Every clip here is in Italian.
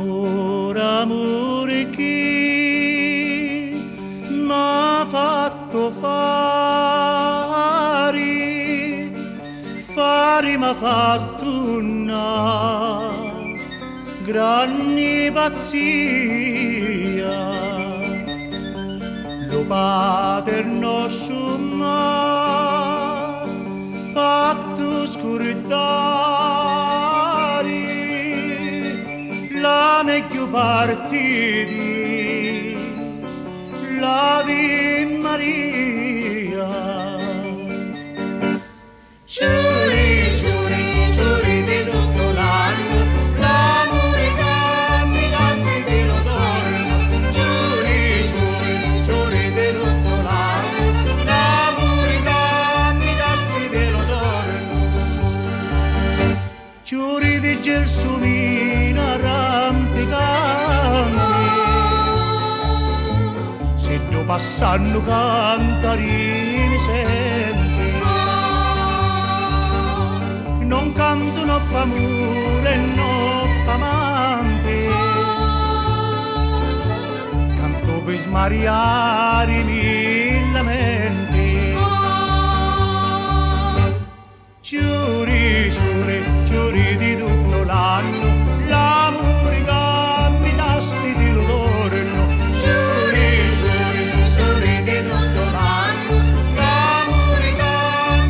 Amore che m'ha fatto fare m'ha fatto una grande pazzia. Lo Padre nostro m'ha fatto scordare la meglio parte di l'Ave Maria. Giuri, giuri, giuri di tutto l'anno, l'amore che mi dasti te lo torno. Giuri, giuri, giuri di tutto l'anno, l'amore che mi dasti te lo torno. Giuri di gelsomina rampicante, se do passando cantarini senti. Non canto no p'amore no p'amante, canto per smariare i miei lamenti. Giuri, giuri, giuri di tutto l'anno, l'amore che mi dasti te lo torno. Giuri, giuri, giuri di tutto l'anno, l'amore che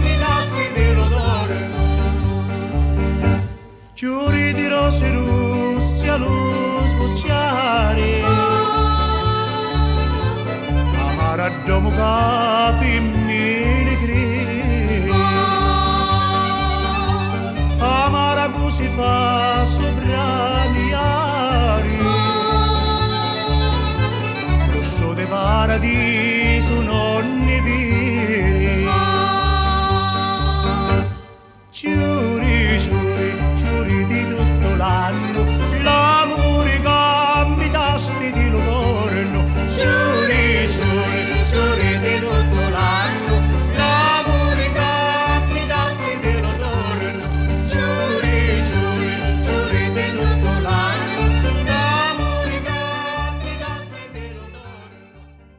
mi dasti te lo torno. Giuri di rose rosse allo sbocciare, amara domo che femmine crede, amara così fa